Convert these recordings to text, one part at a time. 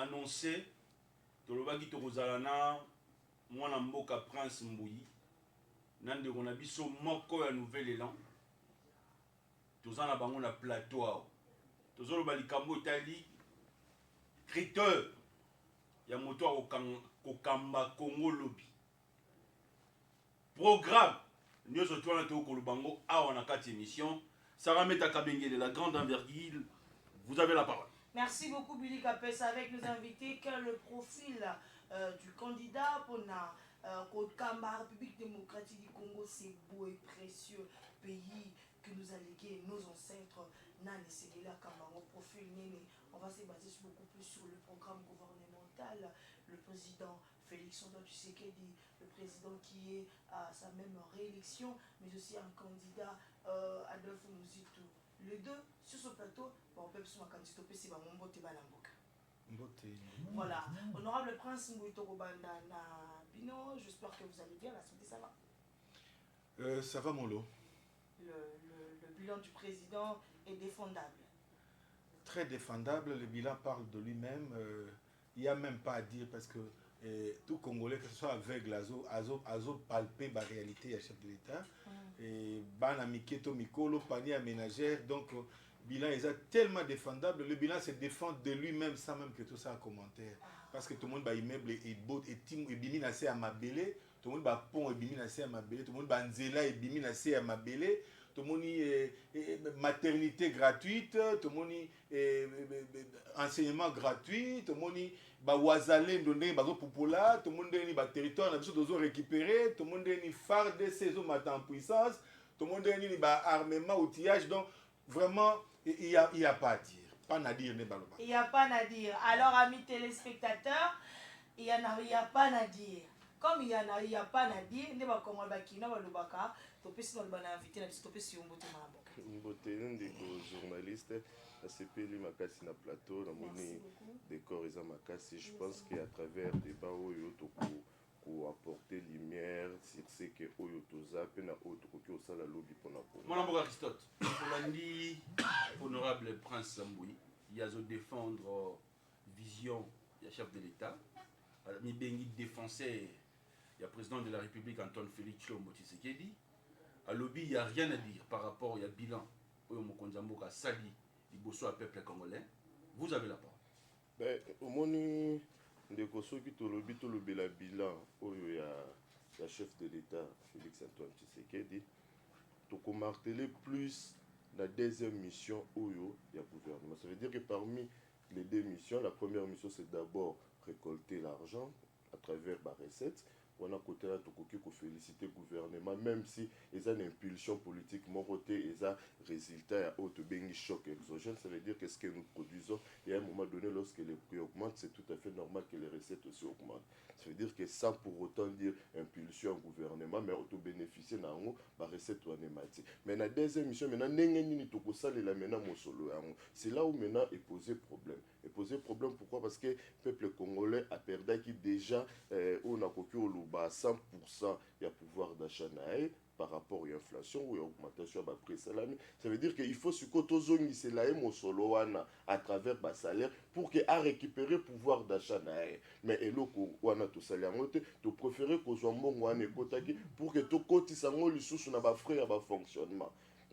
annoncé tolobaki tokozala na mwana mboka Prince Mbuyi na ndeko na biso moko ya nouvel élan toza na bango na plateau awa tozoloba likambo etali critère ya moto akokamba Congo lobi programme nyonso twana tokoloba bango awa na kati émission. Sarah Meta Kabengele, la grande envergure, vous avez la parole. Merci beaucoup Billy Capes. Avec nos invités, quel est le profil du candidat pour la République démocratique du Congo, c'est beau et précieux pays que nous a légué nos ancêtres. Profil, on va se baser beaucoup plus sur le programme gouvernemental. Le président Félix Antoine Tshisekedi, le président qui est à sa même réélection, mais aussi un candidat Adolphe Muzitu. Les deux sur ce plateau, on peut se candidat voilà, honorable prince Mbouito Robanda Bino, j'espère que vous allez bien, la santé ça va. Ça va mon lot. Le bilan du président est défendable. Très défendable, le bilan parle de lui-même. Il n'y a même pas à dire parce que tout Congolais, que ce soit aveugle, azo palpé la réalité à chef de l'État. Et Bana Miketo Mikolo, panier aménagère, donc bilan est tellement défendable. Le bilan se défend de lui-même sans même que tout ça en commentaire. Parce que tout le monde va immeuble et beau et tim et bimine assez à ma belé, tout le monde va pont et bimine assez à ma belé, tout le monde va nzela et bimine assez à ma belé. Tout le monde maternité gratuite, tout le monde enseignement gratuit, tout le monde ba wazalé donné ba popola, tout le monde ni ba territoire na biso dozo récupérer, tout le monde ni phare de saison matin en puissance, tout le monde ni ba armement outillage, donc vraiment il y a pas à dire, pas à dire ne baloba. Il y a pas à dire. Alors amis téléspectateurs, il y a pas à dire. Comme il y a pas à dire, ne ba comment ba kina ba lobaka. Journaliste, CPL Makassi na plateau, na décor et Makassi. Je pense qu'à travers des débats pour apporter lumière sur ce que Oyo Toza pe na autre que au sala lobby pour na pour. Mon ami Aristote, Folandi, honorable prince Mbuyi, il y a de défendre vision du chef de l'État, mi bengi défenseur, il y a président de la République Antoine Félix Tshisekedi. À lobby, il n'y a rien à dire par rapport au bilan au Mokonzamboka Sali, du Bosso à peuple congolais. Vous avez la parole. Ben, au moment de Koso qui te lobby, tout le bilan, il y a chef de l'État, Félix Antoine Tshisekedi, tu marteler plus la deuxième mission où il y a gouvernement. Ça veut dire que parmi les deux missions, la première mission c'est d'abord récolter l'argent à travers la recette. On a côté là tout féliciter le gouvernement, même si ils ont une impulsion politique, mon côté ils ont résultat à haute bengi choc exogène, ça veut dire que ce que nous produisons, et à un moment donné, lorsque les prix augmentent, c'est tout à fait normal que les recettes aussi augmentent. Ça veut dire que sans pour autant dire impulsion au gouvernement, mais auto bénéficier dans la recette ou anématique. Mais la deuxième mission, maintenant, c'est là où maintenant est posé problème. Et posé problème pourquoi? Parce que le peuple congolais a perdu qui déjà on a copié au 100% il y a pouvoir d'achat par rapport à l'inflation ou à l'augmentation de prix salami. Ça veut dire qu'il faut se cotoser à travers le salaire pour qu'il ait récupéré le pouvoir d'achat. Mais on a tout salaire, tu préfères que soit bon pour que tu cotises les frais de fonctionnement.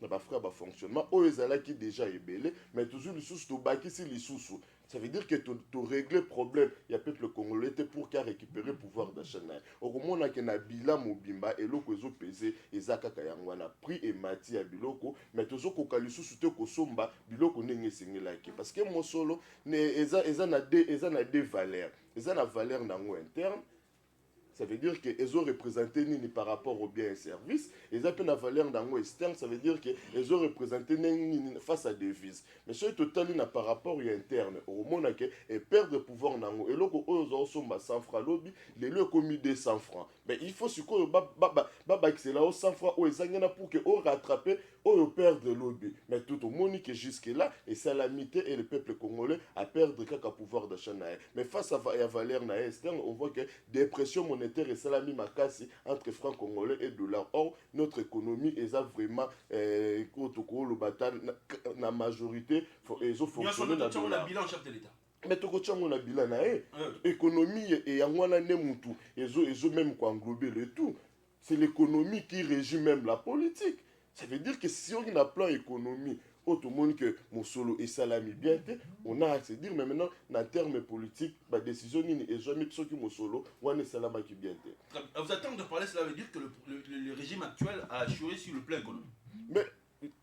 Pas frère fonctionnement au qui déjà est belé mais toujours les sous baki si les sous ça veut dire que tu régler problème il y a peuple congolais pour qu'il récupérer pouvoir d'achat au moment on a que na bilan mobimba et loko ezo peser ezaka yango na prix et mati ya biloko mais toujours ko kalisusu te ko somba biloko ndenge sengela ki parce que mon solo ne eza na deux valeurs eza na valeur nango interne. Ça veut dire qu'ils ont représenté Nini par rapport aux biens et services. Ils ont une valeur dans externe, ça veut dire qu'ils ont représenté Nini face à des devises. Mais ce total par rapport à l'interne, au monde et perdre le pouvoir dans et là ils ont 100 francs lobby, les lieux commis 200 francs. Mais il faut ce que c'est là 100 francs où ils ont pour que rattraper ou perdre le lobby. Mais tout au monde qui jusque là et c'est la mité et le peuple congolais à perdre quelques pouvoir d'achat. Mais face à la valeur externe, on voit que dépression monétaire et salami makasi entre francs congolais et dollars. Or, notre économie est vraiment la majorité, ils ont fonctionné dans le bilan chef de l'État. mais tokotyango na bila na ye économie et yango wana ne mutu ezo même ko englober le tout. C'est l'économie qui régit même la politique. Ça veut dire que si on a un plan économie tout le monde que mon solo et salami bien, on a à se dire, mais maintenant, dans termes politiques, la décision n'est jamais ce qui mon solo, on est salama qui bien. Vous attendez de parler, cela veut dire que le régime actuel a échoué sur le plan économique. Mais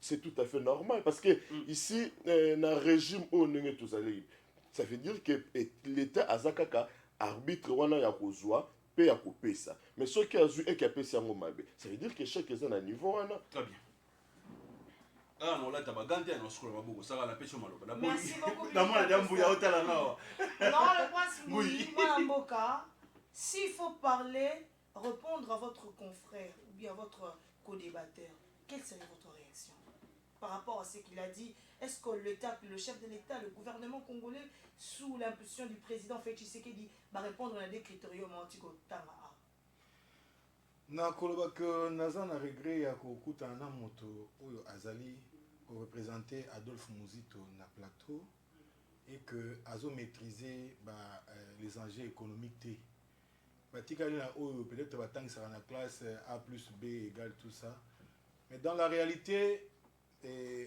c'est tout à fait normal, parce que ici, dans le régime où on est tous allés, ça veut dire que l'État a zakaka arbitre wana ya kozwa pe ya kopesa. Mais ce qui a vu et qui a payé yango mabe, ça veut dire que chaque est à niveau wana. Très bien. Ah non, là, tu as bagandé, on se croit beaucoup. Ça va la pêche au malo. Merci beaucoup. Non, le point, c'est moi, Mboka. S'il faut parler, répondre à votre confrère ou bien à votre co-débatteur, quelle serait votre réaction par rapport à ce qu'il a dit? Est-ce que l'État, le chef de l'État, le gouvernement congolais, sous l'impulsion du président Félix Tshisekedi, va répondre à des critériums anti-Kotanga? nakoloba que naza na regret ya kokutana na moto oyo azali représenter Adolphe Muzito na plateau et que azo maîtriser les enjeux économiques te batikali na oyo peut-être batangisaka na classe A plus B égale tout ça, mais dans la réalité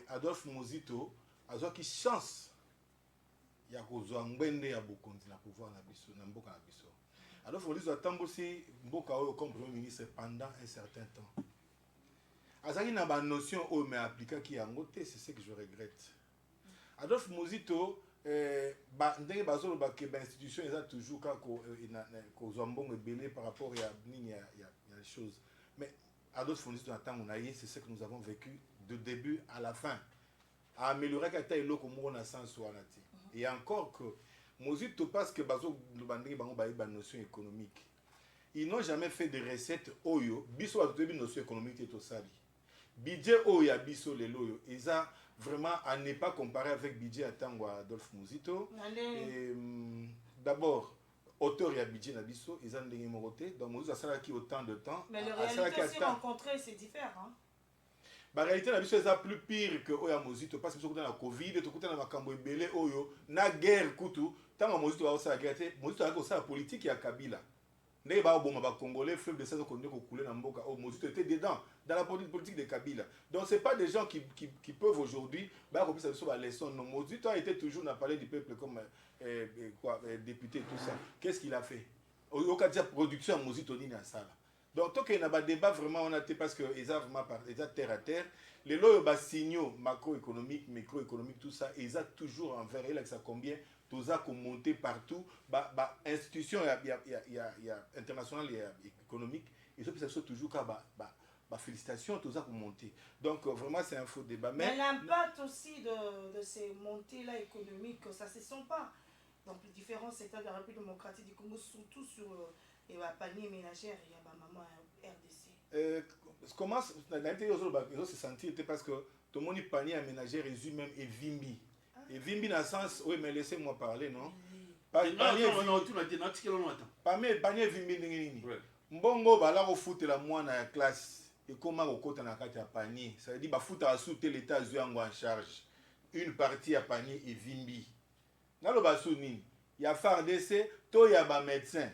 Adolphe Muzito azwaki chance ya kozwa ngwende ya bokonzi na pouvoir na biso na mboka na biso. Adolphe Muzito atambosi mboka oyo comme premier ministre pendant un certain temps. Azaki na ba notion oyo mais appliquaki yango te, c'est ce que je regrette. Adolphe Muzito ndenge bazoloba ke ba institution eza toujours ka kozwa mbongo ebele par rapport ya nini ya les choses. Mais Adolphe Muzito na tango na ye, c'est ce que nous avons vécu de début à la fin. A améliorer kata eloko moko na sens wana te. Et encore que Muzito parce que bazo bandenge bango ba notion économique. Ils n'ont jamais fait de recettes oyo biso a de notion économique to sali. Budget oyo biso lelo oyo eza vraiment à ne pas comparer avec budget à tango Adolphe Muzito. D'abord auteur ya budget na biso eza ndenge moko te, donc Muzito asala ki autant de temps. Mais la réalité si rencontré c'est différent. La réalité, la est plus pire que Oya Muzito parce que nous avons la Covid, nous avons la Makambo Ebele, Oyo, na guerre, Koutou. Tant que Muzito a aussi la guerre, Muzito a aussi la politique et Kabila. N'est pas bon, ma Congolais, fleuve de 16 ans qu'on a coulé dans Mboka. Muzito était dedans, dans la politique de Kabila. Donc, ce n'est pas des gens qui peuvent aujourd'hui, bah, qu'on puisse la leçon. Non, Muzito a été toujours, on a parlé du peuple comme député, tout ça. Qu'est-ce qu'il a fait? Au cas de production, Muzito n'y a ça. Donc, tant qu'il y a un débat vraiment, on a été parce que ils ont vraiment terre à terre. Les lois, signaux macroéconomiques, microéconomiques, tout ça, ils ont toujours envers eux, ça combien, tout ça qu'on monté partout, institutions internationales et économiques, ils ont toujours félicitations, tout ça qu'on monté. Donc, vraiment, c'est un faux débat. Mais l'impact aussi de ces montées-là économiques, ça ne se sent pas dans les différents secteurs de la République démocratique du Congo, surtout sur et va panier ménagère et ma maman RDC. Comment se sentir parce que tout le monde panier ménagère résume même et vimbi. Et vimbi dans le sens, oui, mais laissez-moi parler, non? Panier vimbi, mbongo bala ko foute la mwana ya classe et comment au côté na kati ya panier. Ça veut dire ba foute à sous l'État yango en charge. Une partie à panier et vimbi. Nalo ba souni, il y a FARDC, to ya ba médecin.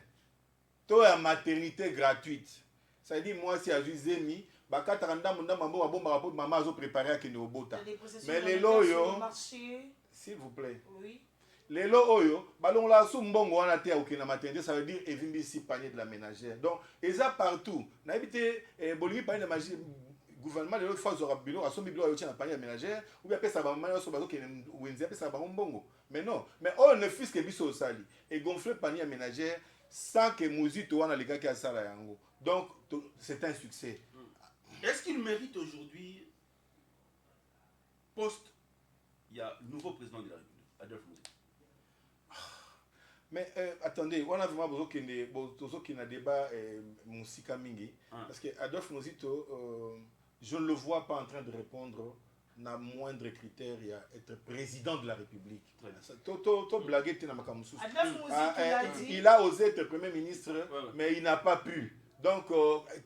To ya maternité gratuite. Ça veut dire moi si à Zemi, ba katanda munda mambo bomba rapport maman azo préparer à kene obota. Mais les loyo, s'il vous plaît. Oui. Les loyo oyo, balon la sou mbongo wana te okina maternité, ça veut dire evimbi si panier de la ménagère. Donc, eza partout. Na habité bolingi panier de magie gouvernement de l'autre fois aura bilo a son biblo a na panier de ménagère ou bien pesa ba mama so bazo kene wenzi pesa ba mbongo. Mais non, mais on ne fils que biso sali et gonfler panier de ménagère sans que Muzito wana les gars qui a ça yango. Donc c'est un succès. Est-ce qu'il mérite aujourd'hui poste il y a le nouveau président de la République, Adolphe Muzito? Mais attendez, on a vraiment besoin qu'il y ait un débat Moussika Mingi parce que Adolphe Muzito, je ne le vois pas en train de répondre na moindre critère il y a être président de la République. Il a osé être premier ministre, mais il n'a pas pu. Donc,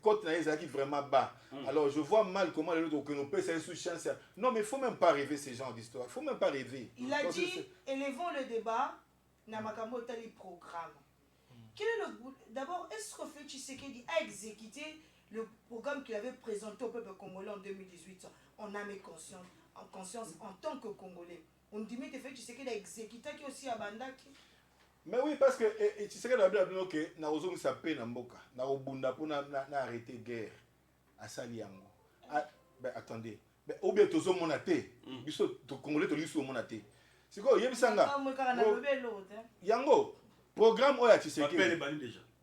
quand il est vraiment bas. Alors, je vois mal comment les autres qu'on peut sous chance. Non, mais il ne faut même pas rêver ces genres d'histoire. Il ne faut même pas rêver. Il a dit, élevons le débat Namakambo Tali programme. Quel est le d'abord, est-ce que Félix Tshisekedi a exécuté le programme qu'il avait présenté au peuple congolais en 2018 en âme et conscience en tant que Congolais? On dit que Félix Tshisekedi a exécuté qui aussi à Bandaki. Mais oui, parce que Tshisekedi a dit que na ozongi sa paix na mboka, na obunda pour na arrêter guerre à Saliango. Ben attendez, ben ou bien tozo monaté, biso to Congolais to lisu monaté. C'est quoi yebisanga? Yango programme oya Tshisekedi.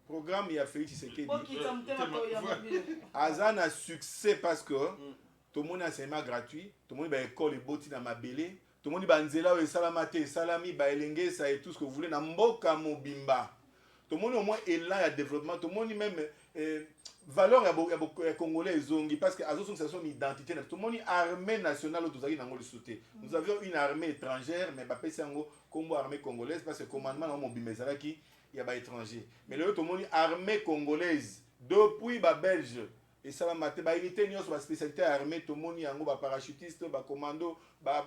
Programme ya Félix Tshisekedi. Azan a succès parce que tout le monde a enseignement gratuit, tout le monde a école et boti na mabele. Tout le monde a nzela salamate salami ba elenge ça et tout ce que vous voulez na mboka mobimba. Tout le monde au moins est là à développement, tout le monde même valeur ya congolais zongi parce que azo c'est son identité, tout le monde armée nationale au tozaki nango le sauter. Nous avions une armée étrangère mais ba pesa ngo comme armée congolaise parce que commandement na mobimba ezalaki ya ba étranger. Mais le tout le monde armée congolaise depuis ba belge et ça va ba unité nyos ba spécialité armée tout le monde yango ba parachutiste ba commando ba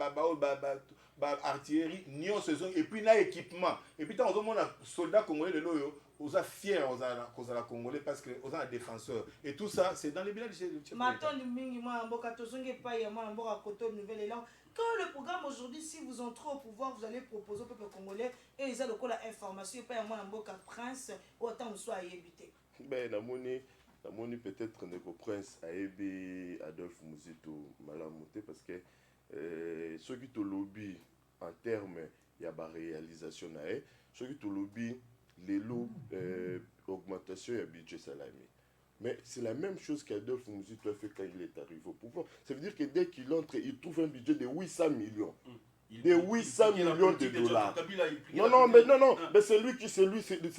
artillerie nyos saison et puis na équipement et puis tant on a soldats congolais le loyo aux a fiers aux a congolais parce que aux a défenseurs et tout ça c'est dans les villages de maintenant mingi moi mboka tozonge pa ya moi mboka koto nouvelle élan quand le programme aujourd'hui si vous entrez au pouvoir vous allez proposer au peuple congolais et ils ont le la information pa ya moi mboka prince autant soit évité ben namoni peut-être Neko Prince ayebi Adolphe Muzito malamuté parce que ceux qui te lobby en termes il y a ba réalisation nae ceux qui te lobby les lots augmentation et budget salami mais c'est la même chose qu'Adolphe Muzito a fait quand il est arrivé au pouvoir. Ça veut dire que dès qu'il entre il trouve un budget de 800 millions de 800 millions de dollars. Non, mais c'est lui c'est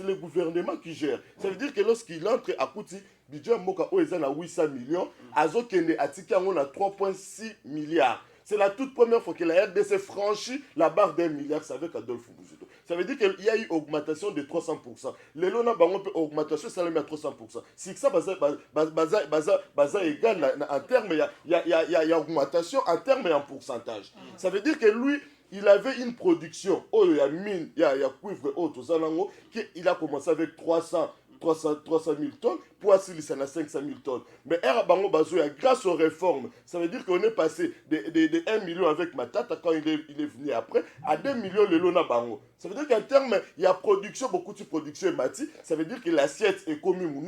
le gouvernement qui gère. Ça veut dire que lorsqu'il entre à Kouti, budget Moka Oezan à 800 millions, Azo Kende Atika on a 3,6 milliards. C'est la toute première fois que la RDC franchit la barre d'1 milliard, c'est avec Adolphe Muzito. Ça veut dire qu'il y a eu augmentation de 300%. Les lots n'a pas augmentation, ça le met à 300%. Si ça baza égal en termes, il y a augmentation en termes et en pourcentage. Ça veut dire que lui, il avait une production, il y a mine, il y a cuivre, il a commencé avec 300 000 tonnes, pour assurer ça 500 000 tonnes. Mais grâce aux réformes, ça veut dire qu'on est passé de 1 million avec Matata quand il est venu après, à 2 millions le Lona Bango. Ça veut dire qu'en termes, il y a production, beaucoup de production est mati. Ça veut dire que l'assiette est comme une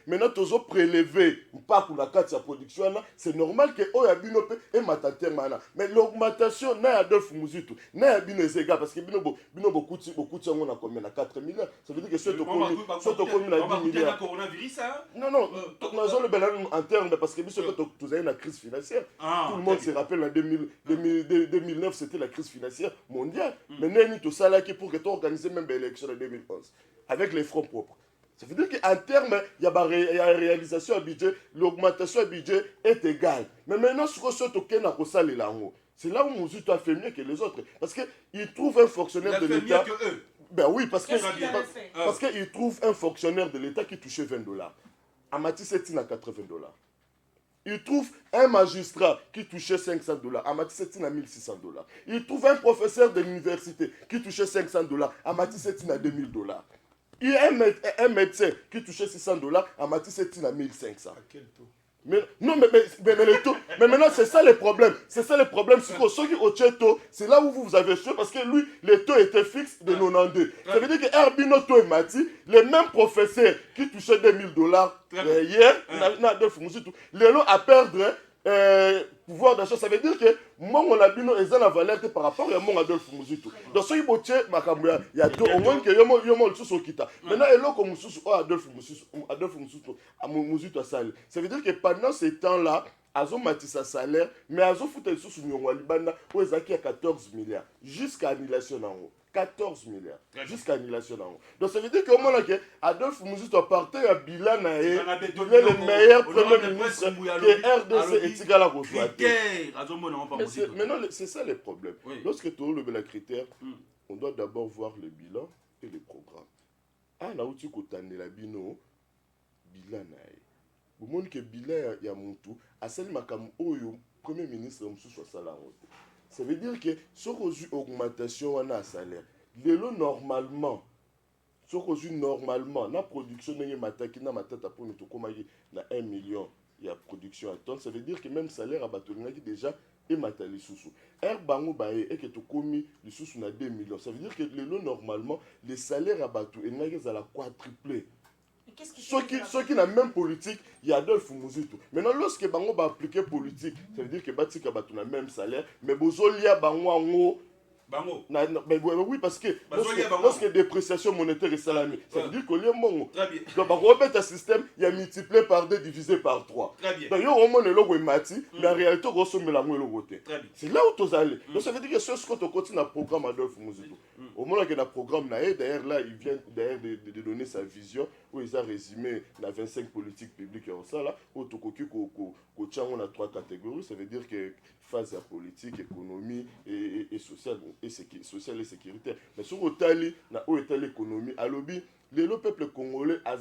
maintenant, tu as prélevé, pas pour la carte de production, c'est normal que Oyabino et Matatermana. Mais l'augmentation, n'a Adolphe Muzito, n'a Bino Zega, parce que Bino beaucoup de gens ont combien 4 millions. Ça veut dire que ceux qui ont la 10 milliards. Non, en termes, parce que tu as eu la crise financière. Tout le monde se rappelle en 2009, c'était la crise financière mondiale. Mais Néni, tout ça là, pour que tu organises même l'élection en 2011, avec les fonds propres. Ça veut dire qu'en termes, il y a une réalisation à budget, l'augmentation à budget est égale. Mais maintenant, ce c'est là où Muzito a fait mieux que les autres. Parce qu'il trouve un fonctionnaire de l'État. Ben oui, parce qu'il trouve un fonctionnaire de l'État qui touchait $20. Amati Setine à $80. Il trouve un magistrat qui touchait $500. Amati Setine à $1,600. Il trouve un professeur de l'université qui touchait $500. Amati Setine à $2,000. Il y a un médecin qui touchait $600. Amati Setine à $1,500. À quel taux? Mais maintenant, c'est ça le problème. C'est ça le problème. C'est là où vous avez su parce que lui, les taux étaient fixes de 92. Ça veut dire que Herbino Taux et Mati, les mêmes professeurs qui touchaient $2,000 hier, les lots à perdre pouvoir d'achat. Ça veut dire que moi, mon abino est la valeur par rapport à mon Adolphe Muzito. Dans ce qui il y a au moins que yomo le sous kita. Maintenant, et là comme Adolphe Muzito a salé. Ça veut dire que pendant ces temps-là, Azo mati sa salaire, mais Azo foutait sous Nyongo Libanda, où ils acquis à 14 milliards, jusqu'à annulation en haut. 14 milliards, jusqu'à annulation en haut. Donc ça veut dire qu'au moment là, Adolphe Muzito a parté à Bilan, il est le meilleur premier ministre que RDC et Tigala reçoit. Maintenant, c'est ça le problème. Lorsque tu as le critère, on doit d'abord voir le bilan et le programme. Ah, là où tu as la bino, bilan. Au monde que bilan ya muntu asali makamu oyo premier ministre msusu asala ngote. Ça veut dire que sur augmentation on a salaire lelo normalement soki normalement na production ndenge mataki na matata mpona tokomaki na 1 million ya production à tonne, ça veut dire que même salaire à batonaki déjà et mata lisusu bango baye et que tokomi lisusu na 2 millions, ça veut dire que lelo normalement les salaires à bato enaki za la quadruplé. Ceux qui n'ont même politique, il y a Adolphe Muzitu. Maintenant, lorsque bango va appliquer politique, ça veut dire que batika bato na même salaire, mais bozolia bango ango. Bango. Oui, parce que lorsque dépréciation monétaire est salamée, ça veut dire que les mongo. Très bien. Donc, on remet un système, il y a multiplié par 2, divisé par 3. Très bien. Donc, il y a au moins le logo mati, mais en réalité, on reçoit la moelle au côté. C'est là où tu allé. Donc, ça veut dire que ce qu'on continue à programme Adolphe Muzitu. Au moment où il y a un programme, d'ailleurs, là, il vient de donner sa vision, où il a résumé la 25 politiques publiques, où on a 3 catégories, ça veut dire que phase politique, économie et sociale et sécuritaire. Mais sur l'Italie, l'économie, à l'objet, le peuple congolais a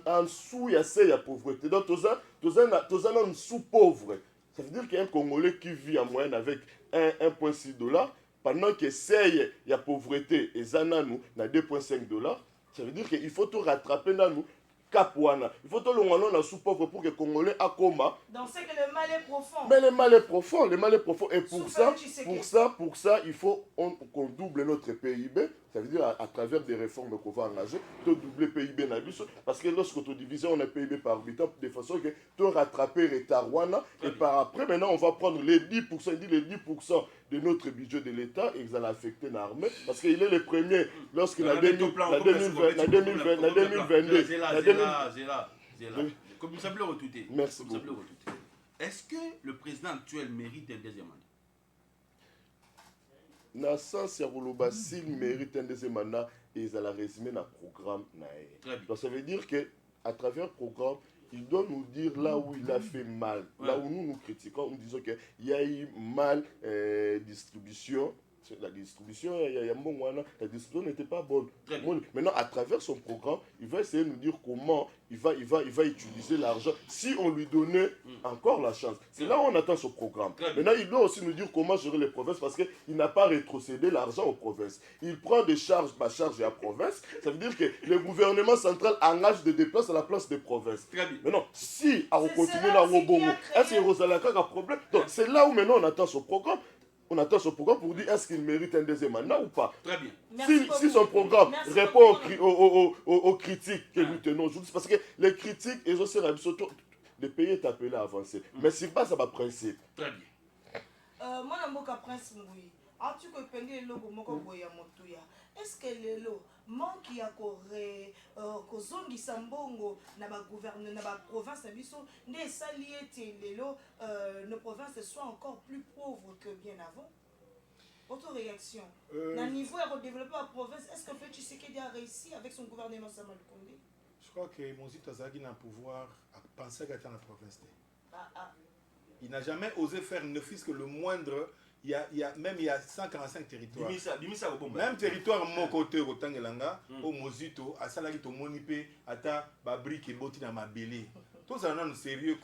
en sous la pauvreté. Donc, tous en sous-pauvre. Ça veut dire qu'il y a un Congolais qui vit en moyenne avec 1,6 $, pendant que c'est la pauvreté et nous na 2,5 $. Ça veut dire qu'il faut tout rattraper dans nous. Capouana. Il faut tout le monde na sous-pauvre pour que les Congolais a coma. Donc c'est que le mal est profond. Mais le mal est profond, le mal est profond. Et pour ça, il faut qu'on double notre PIB. Ça veut dire à travers des réformes qu'on va engager, de doubler PIB nabiso. Parce que lorsque tu divises, on a PIB par habitant, de façon que tu rattraper Retarouana. Et par après, maintenant, on va prendre les 10%, il dit les 10% de notre budget de l'État et ils allaient affecter l'armée. Parce qu'il est le premier, lorsqu'il a 2022. Comme vous savez le retouter. Merci beaucoup. Est-ce que le président actuel mérite un deuxième mandat? Na sens ya koloba s'il mérite un deuxième mandat et ils allaient résumer dans le programme. Donc ça veut dire que à travers le programme, il doit nous dire là où il a fait mal, là où nous critiquons, nous disons qu'il y a eu mal distribution. La distribution, la distribution n'était pas bonne. Maintenant, à travers son programme, il va essayer de nous dire comment il va utiliser l'argent si on lui donnait encore la chance. C'est là où on attend son programme. Maintenant, il doit aussi nous dire comment gérer les provinces parce qu'il n'a pas rétrocédé l'argent aux provinces. Il prend des charges, ma charge à la province. Ça veut dire que le gouvernement central engage des déplaces à la place des provinces. Maintenant, si on continue là au Bongo, est-ce qu'il y a un problème? Donc, c'est là où maintenant on attend son programme. On attend son programme pour dire est-ce qu'il mérite un deuxième mandat ou pas. Très bien. Si son programme répond aux critiques que nous tenons aujourd'hui, parce que les critiques, ils ont surtout le pays est appelé à avancer. Mais c'est pas ça ma principe. Très bien. Moi, je suis prince Mouy. En tout cas, le logo moko boya motuya. Est-ce que le lo manque ya ko zongi sambongo na ba gouvernement na ba province na biso ne saliete lelo nos provinces soient encore plus pauvres que bien avant? Votre réaction na niveau de développer la province, est-ce que Félix Tshisekedi a réussi avec son gouvernement Sama Lukonde? Je crois que Mozito Azagi n'a pouvoir à penser qu'à la province. Il n'a jamais osé faire ne fût-ce que le moindre. Il y a 145 territoires. Même territoire mon côté au Tangelanga, au Mozito, à Salagi to Monipe, ata Babrik et Boti dans ma belé. Tout ça non sérieux.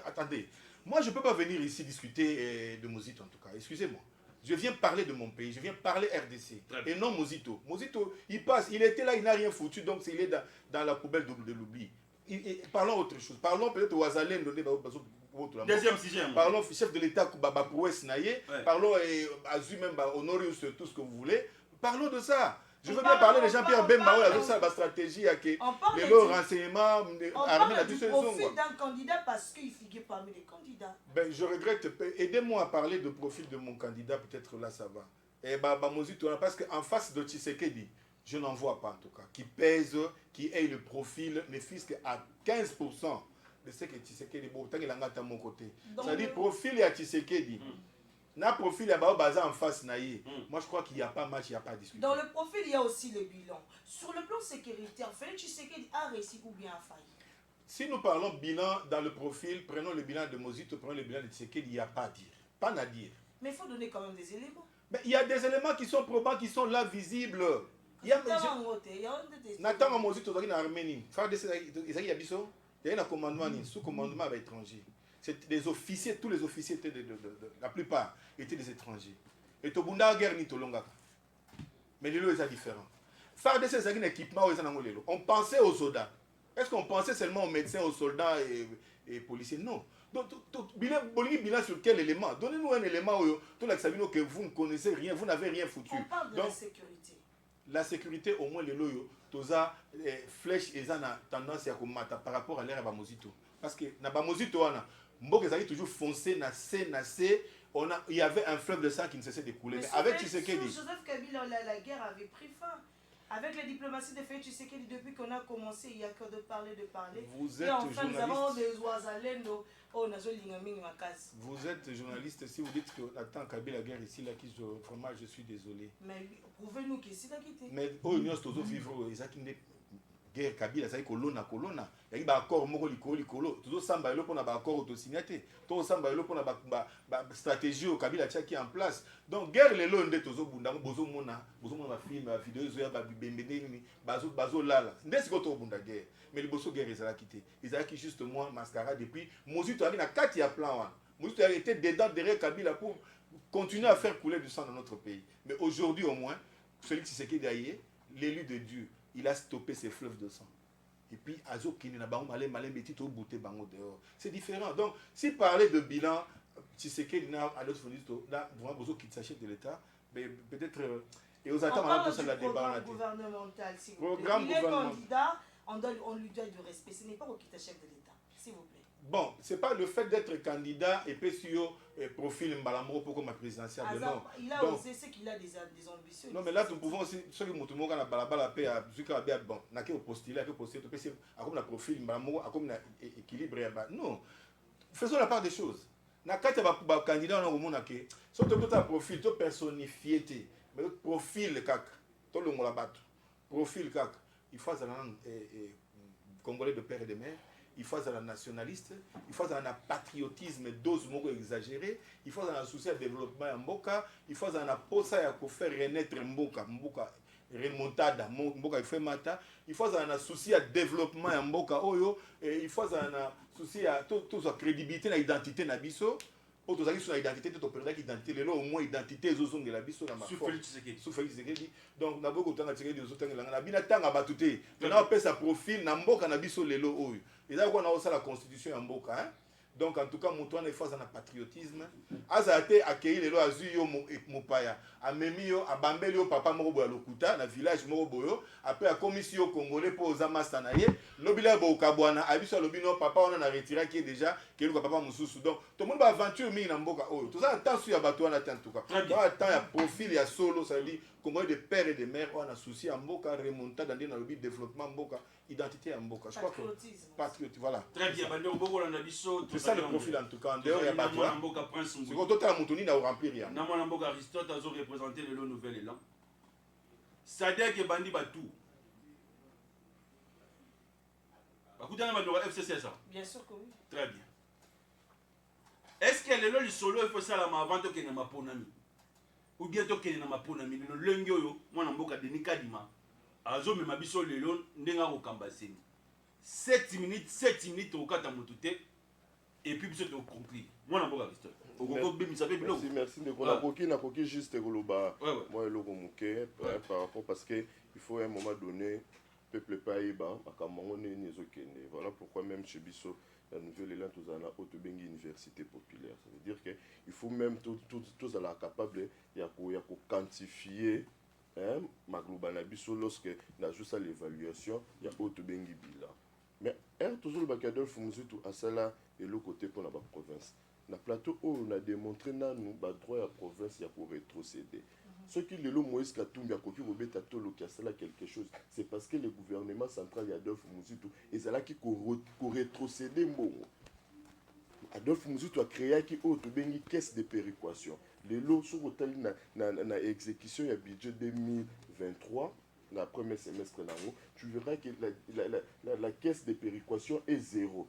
Attendez, moi je peux pas venir ici discuter de Mozito en tout cas. Excusez-moi. Je viens parler de mon pays, je viens parler RDC et non Mozito. Mozito, il passe, il était là, il n'a rien foutu, donc il est dans la poubelle de l'oubli. Parlons autre chose. Parlons peut-être au Azalène donné. Deuxième sujet. Parlons au chef de l'État Koubaba Prouès Naye. Parlons à même Honorius, tout ce que vous voulez. Parlons de ça. Je veux bien parler de Jean-Pierre Bemba, avec sa stratégie, les renseignements, armée, du profil d'un candidat parce qu'il figure parmi les candidats. Ben, je regrette. Aidez-moi à parler de profil de mon candidat, peut-être là ça va. Et parce qu'en face de Tshisekedi, je n'en vois pas en tout cas, qui pèse, qui ait le profil, ne fût-ce qu'à 15% de ce que Tshisekedi, tant qu'il a mon côté. C'est-à-dire profil à Tshisekedi. Na profil à Baza en face naïe. Moi je crois qu'il n'y a pas match, il n'y a pas discussion. Dans le profil, il y a aussi le bilan. Sur le plan sécuritaire, Félix Tshisekedi a réussi ou bien a failli? Si nous parlons bilan dans le profil, prenons le bilan de Mozito, prenons le bilan de Tshisekedi, il n'y a pas à dire. Pas à dire. Mais il faut donner quand même des éléments. Mais il y a des éléments qui sont probants, qui sont là visibles. Nathan Mozito dans l'Arménie. Il y a un commandement, sous-commandement avec étranger. Les officiers, tous les officiers étaient la plupart étaient des étrangers. Et Tobunda guerre ni Tolongaka. Mais les lots, c'est différent. FARDC, c'est un équipement, on pensait aux soldats. Est-ce qu'on pensait seulement aux médecins, aux soldats et policiers? Non. Donc, bilan sur quel élément? Donnez-nous un élément où tout l'examino que vous ne connaissez rien, vous n'avez rien foutu. On parle de donc, la sécurité. La sécurité, au moins, les loyaux, tous les flèches, ils ont tendance à combattre par rapport à l'ère de Bamozito. Parce que dans Bamozito, Mbok est toujours foncé, nassé. Il y avait un fleuve de sang qui ne cessait de couler. Mais avec Tshisekedi. Joseph Kabila, la guerre avait pris fin. Avec la diplomatie de Félix Tshisekedi, depuis qu'on a commencé, il n'y a que de parler. Vous et êtes enfin, journaliste. nous avons des oiseaux Vous êtes journaliste. Si vous dites que attends Kabila guerre ici, là, vraiment, je suis désolé. Mais prouvez-nous que c'est là qui était. Mais au Union Stozo vivre, ils ont une guerre Kabila, ça y est colonna. Il y a un accord moko likolo. Toujours samba elo pour na accord autosignaté. Tout samba elo pour na stratégie au Kabila qui en place. Donc guerre les londe tozo bunda bozo mona film vidéo zo ya ba bembende ni bazo lala. Ndesi ko to bunda guerre. Mais le bosso guerre ezala quitté. Ezala qui juste moi mascarade depuis Mozito ali na kati ya plan wa. Mozito a été dedans derrière Kabila pour continuer à faire couler du sang dans notre pays. Mais aujourd'hui au moins, celui qui s'est quitté l'élu de Dieu, il a stoppé ces fleuves de sang. Et puis, c'est différent. Donc, si parler de bilan, Tshisekedi à l'autre besoin qu'il s'achète de l'État, peut-être. Et aux attentes, on a besoin de la débat. Programme gouvernemental, s'il vous plaît. Programme Il est gouvernemental. candidat, on lui doit du respect. Ce n'est pas au chef de l'État, s'il vous plaît. Bon, c'est pas le fait d'être candidat et puis sur profil Mbalamoro pour comme présidentielle. Non. Il a osé, c'est qu'il a des ambitions. Non, mais là, nous pouvons aussi, ceux qui ont tout le monde à balabala paix, à ceux qui ont bien bon, n'a qu'à postuler, comme la profil Mbalamoro, comme l'équilibre. Non, faisons la part des choses. Na kati ba candidat on a au monde que surtout tout un profil, tout personnifié, mais le profil kak, tout le monde la bat. Profil kak, il faut un congolais de père et de mère. Il faut un nationaliste, il faut un patriotisme dose moko exagéré, il faut un souci de développement en Mboka, il faut un posa ya ko faire renaître Mboka remontada Mboka il fait mata, il faut un souci de développement en Mboka oyo, il faut un souci à toute sa crédibilité na identité na biso. Pour tous sur l'identité, tout perdre l'identité, les au moins identité les autres de la biso na ma Félix Tshisekedi. Donc na beaucoup temps Tshisekedi les autres na bina tanga batute. On a appelé sa profil na Mboka na biso lelo oyo. Et là, on a aussi la constitution en Mboka. Hein? Donc, en tout cas, mon toit est face à un patriotisme. Azate accueilli les lois Azuyo Mopaya. A Memio, a Bambelio, Papa Morobo à Lokuta, dans le village Moroboyo. Après, à commission congolais pour Osama Stanaye. Lobila Bokabwana, a vu sur Lobino, Papa, on a retiré qui est déjà, qui est le Papa Moussou. Donc, tout le monde va aventure mis dans Mboka. Tout ça, tant sur Abatou, on attend en tout cas. Donc, attends, il y a profil, il y a solo, ça veut dire Congolais de père et de mère, on a souci à Mboka, remontada dans le développement Mboka, identité à Mboka. Je crois que. Patriotisme, voilà. Très bien, c'est ça le profil en tout cas. En dehors, il y a pas toi. C'est quand toi, tu as montouni, tu as rempli rien. Namana Mboka Aristote a représenté le nouvel élan. C'est-à-dire que Bandi Batou. Écoutez, on va FCC ça. Bien sûr que oui. Très bien. Est-ce que le solo il faut ça la avant que na maponami ou bien to que na maponami le lengo yo mwana mboka Denis Kadima azo me mabiso lelo ndenga ko kambaseni 7 minutes au kata motute et puis biso to conclure mwana mboka Aristote okoko bimisa pe biloko merci de na koki juste koloba moi eloko muke par rapport parce que il faut à un moment donné peuple païba akamango nini ezokende voilà pourquoi même chez biso la nouvelle élan tous en a autre université populaire ça veut dire que il faut même tous à la capable ya ko quantifier ma global biso lorsque na juste à l'évaluation il y a autre bengi bilan mais toujours le Bakadolf Muzitu à cela et le côté pour la province na plateau où on a démontré nous ba droit à province ya pour rétrocéder. Ce qui le Moïse Katumbi a copié Robert Tolo qui a cela quelque chose, c'est parce que le gouvernement central Adolphe Muzitu et c'est là qui rétrocédé mbongo. Adolphe Muzitu a créé qui autre bengi caisse de péréquation. Les lots sur na exécution ya budget 2023 la premier semestre tu verras que la caisse de péréquation est zéro.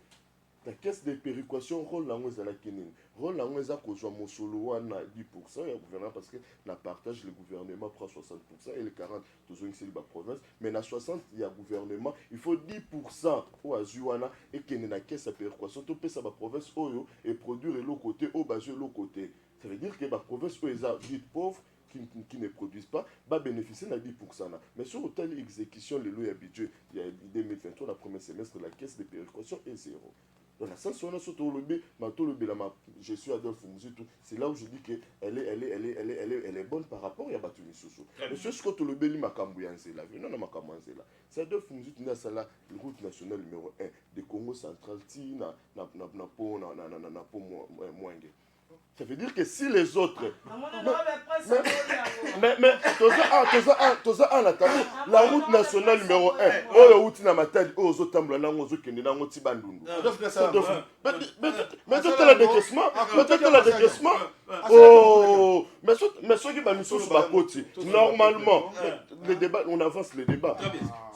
La caisse de péréquation rôle lango ezala kinini rôle lango eza kozwa mosolo wana 10% ya gouvernement parce que na partage le gouvernement prend 60% et le 40 toujours ici la province mais na 60 il y a gouvernement il faut 10% au azui wana et kene na caisse de péréquation to pesa ba province oyo et produire l'autre côté au bazio l'autre côté ça veut dire que ba province oyo eza vite pauvre qui ne produisent pas, va bénéficier de 10%. Mais sur autant l'exécution, le lot et budget, il y a 2023, le premier semestre, la caisse de péréquation est zéro. Dans la sens où on a surtout je suis Adolphe Mouzitou, c'est là où je dis qu'elle est bonne par rapport à Batumi Soussou. Monsieur Scott Lobeli Makambouyanzela, non, non, Makambouyanzela. C'est Adolphe Mouzitou, c'est la route nationale numéro 1 de Congo central, Mwenge. Ça veut dire que si les autres. Mais la route nationale numéro 1, oh, na matadi, oh, zotambla na ngozo kende na ngoti bandundu. Mais tout la décaissement. Oh, mais ceux qui va misousu ba koti. Normalement, les débats, on avance les débats.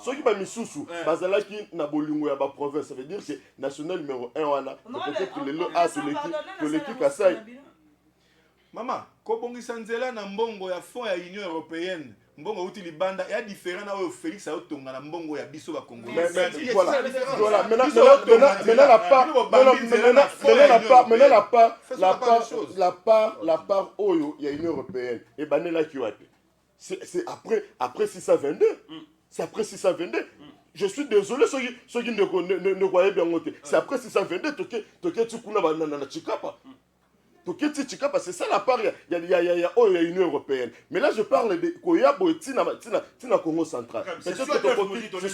Ceux qui va misousu, bazalaki na bolingo ya ba province, ça veut dire que national numéro 1 wana, peut-être que le a to l'équipe Kasai. Maman, kobongisa nzela na mbongo ya fond ya Union européenne. Mbongo uti libanda ya différent na oyo Félix a otonga na mbongo ya biso ba Congolais. Voilà, maintenant la part oyo ya Union européenne et banela ki wapi. C'est après 622. C'est après 622. Je suis désolé ceux qui ne croyaient bien monter. C'est après 622 toke tukuna banana chikapa. C'est ça la part, il y a Union européenne. Mais là, je parle de Koyabo et Tina Congo central. C'est ça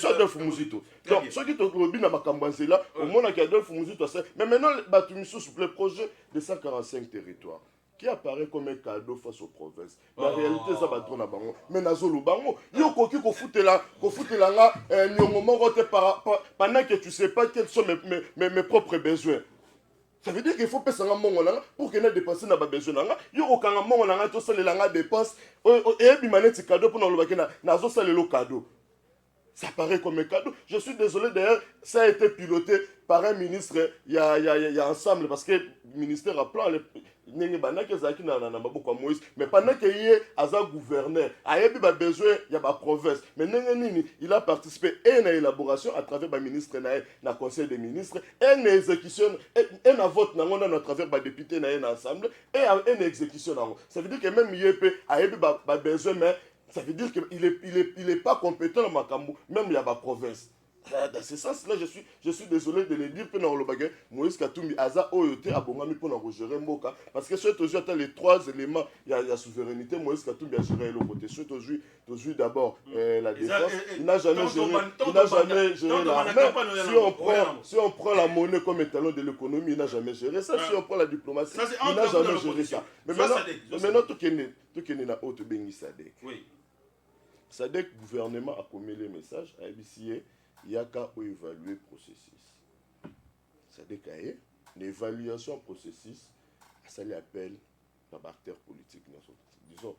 Adolphe Mouzitou. Donc, ceux qui ont lobby dans Makambanzela, au monde qui a Adolphe Mouzitou, mais maintenant, le projet de 145 territoires, qui apparaît comme un cadeau face aux provinces. La réalité, ça va être bango. Mais Nazolo bango, yo koki ko futela nga nyongomo rote pendant que tu sais pas quels sont mes propres besoins. Ça veut dire qu'il faut payer un mongo pour qu'il ait dépensé dans besoin nanga. Yo okanga mongo nanga to sale langa dépense et bimaneti cadeau pour nous le nazo sale le cadeau. Ça paraît comme un cadeau. Je suis désolé d'ailleurs, ça a été piloté par un ministre il y a ensemble parce que le ministère a plan mais pendant qu'il y a un gouverneur, il y a besoin, il y a une province. Mais il a participé à une élaboration à travers le ministre, le conseil des ministres, et une exécution, et un vote à travers les députés dans l'Assemblée, et une exécution. Ça veut dire que même il a besoin, mais ça veut dire qu'il n'est pas compétent dans Makambu, même il y a une province. Dans ce sens-là, je suis désolé de le dire que dans le bagage, Moïse Katumbi Aza Oyote a bongami pour nous gérer Mboka. Parce que c'est aujourd'hui les trois éléments, il y a la souveraineté, Moïse Katumbi a géré le côté. C'est aujourd'hui d'abord la défense. Il n'a jamais géré l'armée. Si on prend la monnaie comme étalon de l'économie, il n'a jamais géré ça. Si on prend la diplomatie, il n'a jamais géré ça. Mais maintenant, tout est na haute béni Sadek. Sadek, gouvernement a commis les messages à ABCA. Il y a qu'à évaluer le processus. C'est-à-dire qu'il y a une évaluation processus, ça l'appelle par acteur politique. Disons,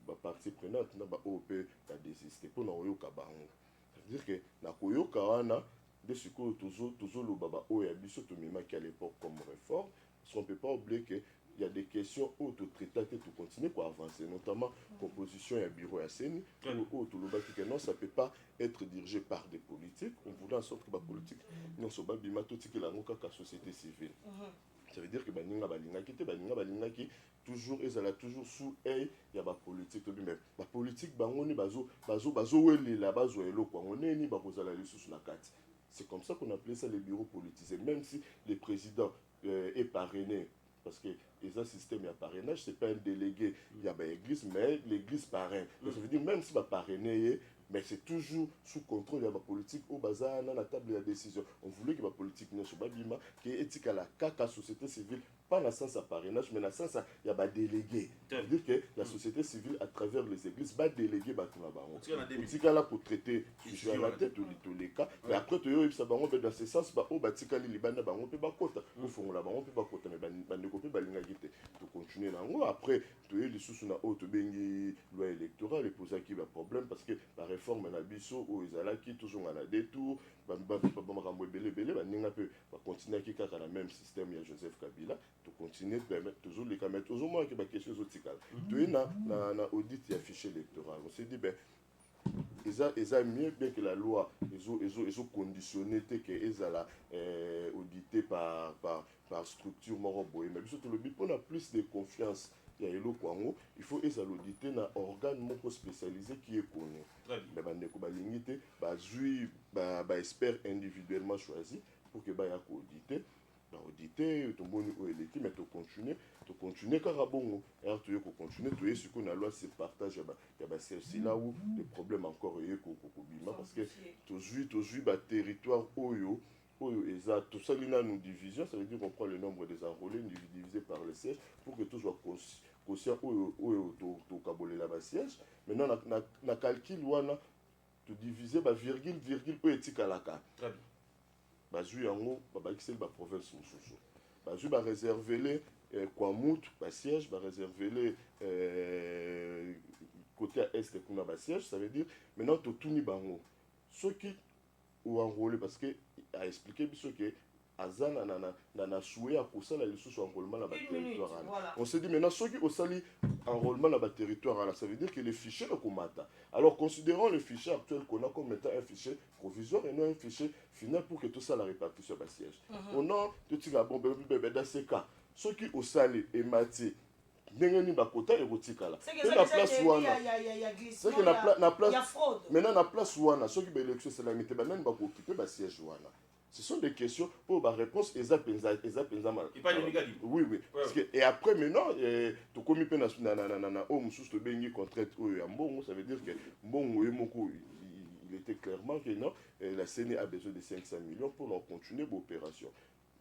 la partie prenante, l'OP a désisté pour nous yoka bango. C'est-à-dire que na koyoka wana de ce que toujours le baba oyabiso to mima qui à l'époque comme réforme, parce qu'on peut pas oublier que il y a des questions où tout traiter, tout continuer pour avancer, notamment composition et bureau à Séni, où tout le bâti non, ça ne peut pas être dirigé par des politiques. On voulait en sorte que la politique, non, ce pas bimato qui la société civile. Ça veut dire que baninga balinga qui toujours et ça toujours sous œil il y a la politique mais la politique bangoni bazo wele la bazo elo quoi on est ni bakoza la sous la carte. C'est comme ça qu'on appelait ça les bureaux politisés, même si le président est parrainé. Parce que les systèmes de parrainage, ce n'est pas un délégué, il y a l'église, mais l'église parraine. Ça veut dire même si va parrainer, mais c'est toujours sous contrôle de la politique au bazar, dans la table de décision. On voulait que la politique ne soit pas bima, qui est éthique à la caca société civile, pas dans le sens de parrainage, mais dans le sens il y a des délégués. Ça veut dire que la société civile, à travers les églises, va déléguer politique là pour traiter sujet à la tête tous les cas. Mais après, tu as dans ce sens, au batika li libanda bango pe bakota, au fond là bango pe bakota, mais bande kopé balinga gite. Tu continuer là. Après, tu es les sous na haute bengi loi électorale et poser qui va problème parce que la réforme na biso ou ezalaki toujours na détour, makambo belé baninga pe va continuer qui kaka na même système ya Joseph Kabila. Tu continuer permettre toujours les caméras toujours moins que ba question zotikala. Tu es na audit ya fichier électoral. On s'est dit ben ils ont mieux bien que la loi ils ont conditionné que ils audité par structure moroboy mais surtout le but on a plus de confiance ya eloko yango il faut ezala audité na organe moko spécialisé qui est connu. Mais bandeko balingi te bazwi ba expert individuellement choisi pour que baya ko auditer auditer tomboni o eleki mais to continuer kaka bongo alors tu ko continuer to yesu ko na loi se partage ya ba c'est là où les problèmes encore ko bima parce que tozui ba territoire oyo eza tout ça nous division, ça veut dire qu'on prend le nombre des enrôlés divisé par le siège pour que tout soit conscient to kabolela ba siège. Maintenant na calcul wana to diviser ba virgule o etikalaka. Très bien. Bazui yango babakiseli ba province mosusu bazui ba réserver les Kwamut ba siège ba réserver les côté à est kuna ba siège, ça veut dire maintenant to tuni bango ceux qui ont enrôlé parce que a expliqué biso que azana na souhait à kosala lisusu enrôlement na ba territoire. On se dit maintenant ceux qui osali enrôlement na ba territoire, ça veut dire que les fichiers ne komata. Alors considérons le fichier actuel qu'on a comme étant un fichier provisoire et non un fichier final pour que tout ça la répartition ba siège. On a tout ça bon dans ces cas ceux qui osali et mati ndenge ni bakota erotikala na place wana c'est que na place maintenant na place wana ceux qui ba élection c'est la mité banani ba occuper ba siège wana. Ce sont des questions pour ma réponse eza penza mal. Oui. Parce que et après maintenant to komi pe na o mususu to bengi contrainte oyo ya mbongo, ça veut dire que mbongo yemoko il était clairement que non la CENI a besoin de 500 millions pour continuer l'opération.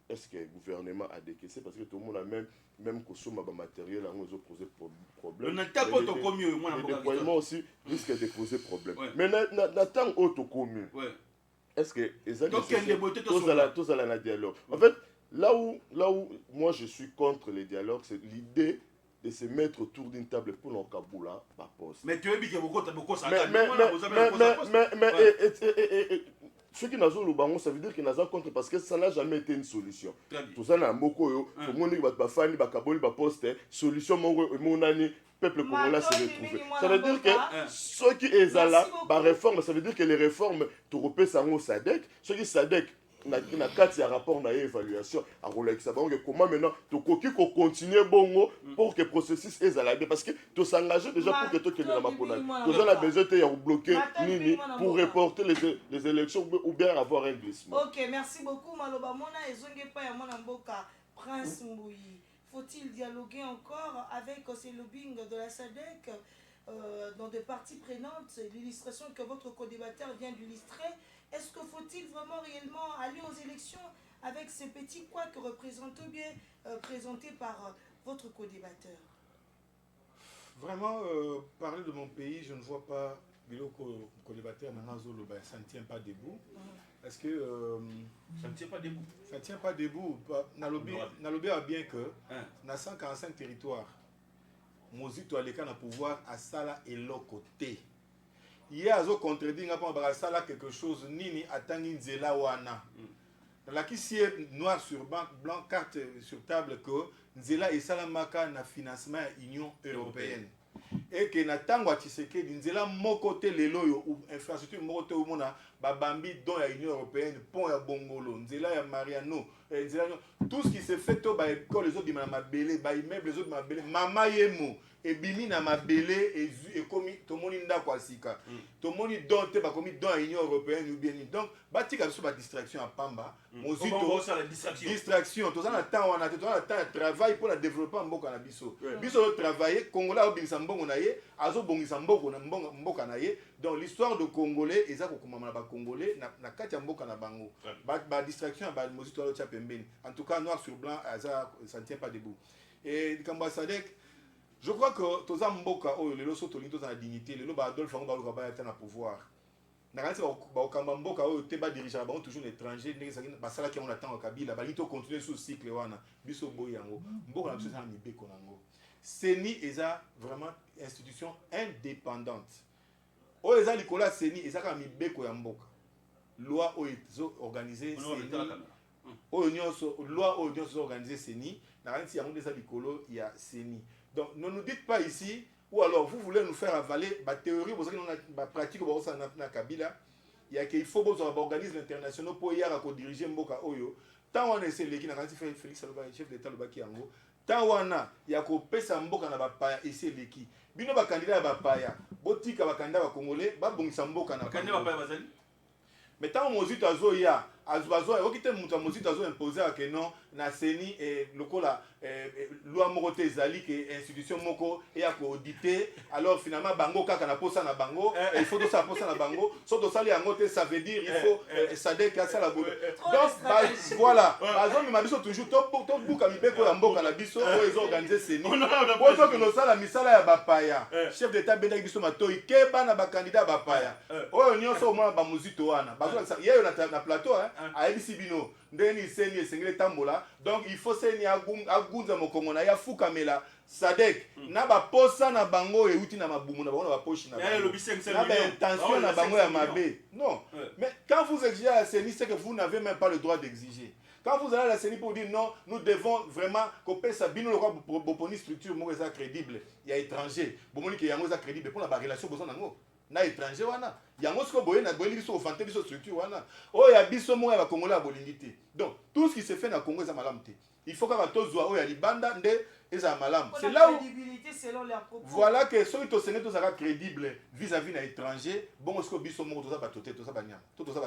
Est-ce que le gouvernement a décaissé parce que tout le monde a même consommé le matériel, ils ont posé problème. Le déploiement aussi risque de poser problème. Mais n'attend autre commune. Est-ce que tous à la dialogue? En fait, là où moi je suis contre les dialogues, c'est l'idée de se mettre autour d'une table pour l'Okaboula, ma poste. Mais tu veux dire que beaucoup ceux qui n'ont pas ça veut dire qu'ils n'ont pas contre parce que ça n'a jamais été une solution. Tout ça n'a beaucoup yo, tout le monde qui va fani ba kaboli ba poste, solution mon année peuple congolais se retrouver. Ça veut dire que ceux qui est là, ba réforme, ça veut dire que les réformes tu repères ça au SADC, ceux qui SADC na kati ya rapport na évaluation à Rolex comment maintenant tu ko continuer bongo pour que processus ezala bien parce que tu s'engager déjà pour que toi que na mapona tu as besoin de bloquer nini pour reporter les élections ou bien avoir un glissement. OK, merci beaucoup Maloba Mona ezonge pa ya mona mboka Prince Mbouyi. Faut-il dialoguer encore avec ces lobbying de la SADC dans des parties prenantes, l'illustration que votre co-débatteur vient d'illustrer? Est-ce que faut-il vraiment réellement aller aux élections avec ces petits couacs représentés bien présentés par votre co-débatteur? Vraiment, parler de mon pays, je ne vois pas le co-débatteur ça ne tient pas debout. Parce que ça ne tient pas debout. Ça ne tient pas debout. Nalobi a bien que dans 145 territoires, Mozito Aleka na pouvoir à Sala et l'autre côté. Il y a un contredit à quelque chose nini atangi nzela wana. La qui est noir sur blanc carte sur table que nzela et salamaka na financement Union européenne. Et que na tango tiseke nzela mokote lelo ou infrastructure mokote ou mona babambi don ya Union européenne pont ya Bongolo nzela ya Mariano nzela tout ce qui se fait to ba école les autres bima mabele ba immeuble les autres mabele mama yemo et bimi na mabele et komi to moni ndako asika to moni don te ba komi don ya Union européenne ou bien donc batika so ba distraction à pamba mozito distraction to ça na temps on a to na temps travail pour le développement mboka na biso biso travailler congolais obingisa mbongo na ye azo bongisa mboko na mboka na ye. Donc l'histoire de congolais eza ko komama ba congolais na kati ya mboka na bango ba distraction ba mozito alo tia pembeni. En tout cas noir sur blanc ça ne tient pas debout. Et Kamba Sadek, je crois que toza mboka o lelo so tolinto za dignité lelo ba Adolphe Ngo ba ba na pouvoir na kanisi ba Kamba mboka o te ba dirigeant ba toujours l'étranger ndenge ba sala ki on attend au Kabila ba lito continuer ce cycle wana biso boyango mboka na biso za mibeko nango. CENI eza vraiment institution indépendante. O eza likola CENI eza ka mibeko ya mboka. Loi o ezo organiser CENI. O nyonso loi o nyonso organiser CENI na kanisi yango eza likolo ya CENI. Donc ne nous dites pas ici ou alors vous voulez nous faire avaler la théorie pour ça que nous pratique na Kabila il y a qu'il faut que organismes internationaux pour y aller diriger mboka oyo tant on essaie les qui na kanisi Félix Saloba chef d'état Lobaki yango tant wana ya kopesa mboka na bapaya esi eleki bino bakandida ya bapaya botika bakandida bakongole babongisa mboka na bakandida bapaya bazali mais tant mozito azoya oki te moto ya mozito azoimpose ake non na seni lokola loi moko te ezali ke institution moko eya koaudite alors finalement bango kaka na posa na bango il faut tosala posa na bango so tosali yango te ça veut dire il faut sadek asala boye donc voilà bazomema biso toujours tobuka mibeko ya mboka na biso oyo ezoorganize seni po toke nosala misala ya bapaya chef d'état bendaki biso matoi ke bana bakandida ya bapaya oyo nyonso omona bamozito wana bazolakisa yeyo na plateau ayebisi bino ndeni seni esengeli etambola donc il faut seni agunza mokongo na ye afukamela sadek na baposa na bango euti na mabumu na bango na bapoche na bango na baintention na bango ya mabe non mais quand vous exigez à la CENI c'est que vous n'avez même pas le droit d'exiger. Quand vous allez à la CENI pour dire non, nous devons vraiment couper ça, bino le quoi pour une structure moi ça crédible, il y a étranger, bon qui yango ça crédible pour la relation besoin nango. Na étranger wana yango siko boye na boye biso ofante biso structure wana o ya biso mo ya ba congolais bolingité donc tout ce qui se fait na Congo ça malam te il faut ka tozwa o ya libanda nde eza malam c'est là où selon leurs propos voilà que ceux qui sene to sera crédible vis-à-vis na étranger bon siko biso mo to ça batoté to ça banyama to ça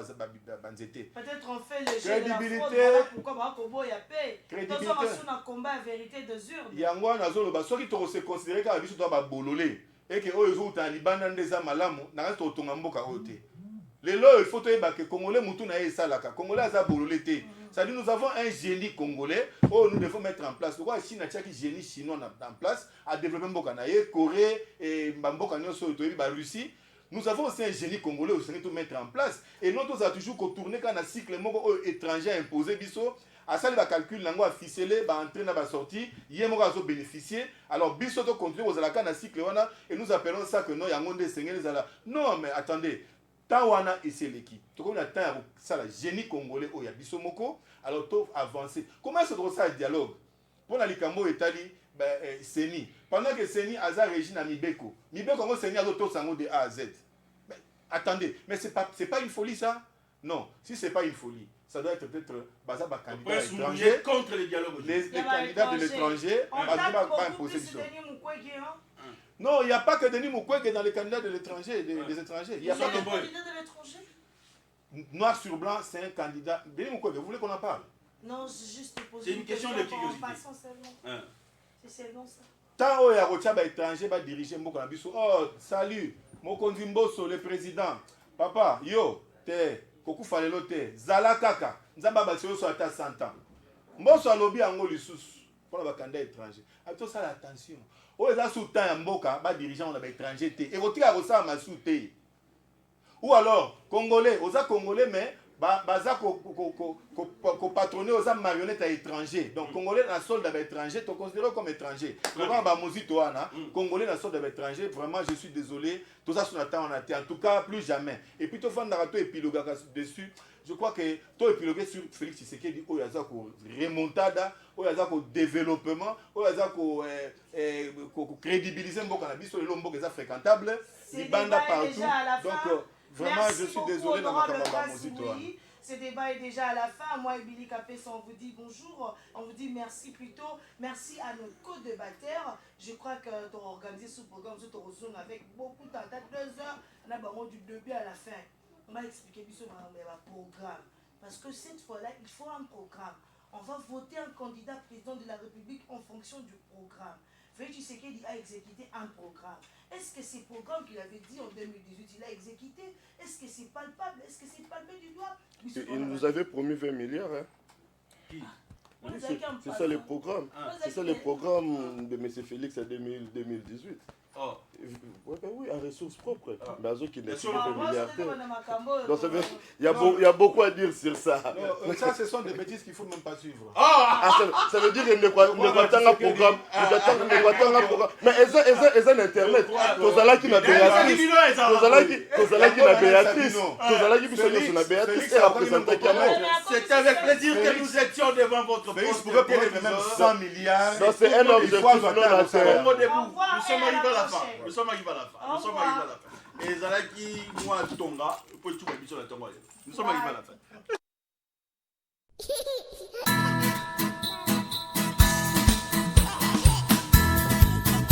banzete peut-être on fait le jeu crédibilité de la fraude, pourquoi ba ko boya paix crédibilité to ça na combat vérité de zurde yango na zolo ba soki to se considérer ka biso to ba bololé et que oyo ezouta libanda ndeza malamu na to tonga mboka oyo te lelo il faut toyeba ke congolais mutu na ye esalaka congolais aza bololé te ça dit nous avons un génie congolais oh nous devons mettre en place pourquoi Chine a tiaki génie chinois en place a développé mboka na ye Corée et mboka nyonso toyebi ba Russie nous avons aussi un génie congolais aussi tout mettre en place et nous tous a toujours tourner quand na cycle moko étranger imposé biso à ça, il va calculer l'angle à ficeler, va entrer dans la sortie, il y a un réseau bénéficier. Alors, biso to continue aux alaka na cycle wana et nous appelons ça que non, il y a un monde seigneur zala. Non, mais attendez, tawana et c'est l'équipe. Tu connais tant ça la génie congolais au ya biso moko. Alors, to avancer. Comment se trouve ça un dialogue? Pour la likambo etali Seni. Pendant que Seni aza régime à Mibeko. Mibeko ngo Seni azo to sango de A à Z. Mais attendez, mais c'est pas une folie ça? Non, si c'est pas une folie. Ça doit être peut-être basé sur les candidats étrangers contre les dialogues. Les candidats de l'étranger, on tape beaucoup plus Denis Mukwege, hein? Non, il n'y a pas que Denis Mukwege dans les candidats de l'étranger, des étrangers. Il y a pas de candidat de l'étranger. Noir sur blanc, c'est un candidat. Denis Mukwege, vous voulez qu'on en parle? Non, juste poser une question de curiosité. C'est seulement ça. Tant où il y a un étranger va diriger Mboka Nabiso. Oh, salut, Mokonzi Mboso, le président. Papa, yo, t'es. Kokufa lelo te zala kaka nzamba basio so ata 100 ans mboso alobi yango lisusu pour ba candidat étranger ato ça attention o eza sous temps ya mboka ba dirigeant na ba étranger te et kotika ko sa masu te ou alors congolais oza congolais mais baza ko patronner aux marionnettes à étranger donc congolais na solde à étranger to considéré comme étranger donc ba mozito wana congolais na solde à étranger vraiment je suis désolé tout ça sur temps on a été en tout cas plus jamais et puis to fanda to épilogue dessus je crois que to épiloguer sur Félix Tshisekedi o yaza ko remontada o yaza ko développement o yaza ko crédibiliser mboka na biso le mboka eza fréquentable libanda partout donc vraiment, merci je suis désolé dans ma ce débat est déjà à la fin. Moi et Billy Kapesa, on vous dit bonjour. On vous dit merci plutôt. Merci à nos co-débatteurs. Je crois que tu as organisé ce programme avec beaucoup de temps. 2 heures, on a vraiment du début à la fin. On va expliquer le programme. Parce que cette fois-là, il faut un programme. On va voter un candidat président de la République en fonction du programme. Félix Tshisekedi a exécuté un programme. Est-ce que ces programmes qu'il avait dit en 2018, il a exécuté? Est-ce que c'est palpable? Est-ce que c'est palpé du doigt? Il nous avait promis 20 milliards. Hein. Qui? Oui, c'est ça les programmes. C'est ça les programmes de M. Félix en 2018. Oh. Oui, en ressources propres. Mais qui n'est pas milliardaire. Donc il y a beaucoup à dire sur ça. Non, ça, ce sont des bêtises qu'il ne faut même pas suivre. Ça veut dire qu'il ne croit pas un programme. Mais ils ont Internet. Tozala qui n'a Béatrice. Tozala qui n'a Béatrice. Tozala qui n'a Béatrice. Et représentant qui a mort. C'est avec plaisir que nous étions devant votre poste. Vous pourrez prendre même 100 milliards. C'est un objectif non atteint. Nous sommes arrivés à la fin. Nous sommes arrivés à la fin. Et Zalaki, moi, Tonga, nous sommes arrivés à la fin.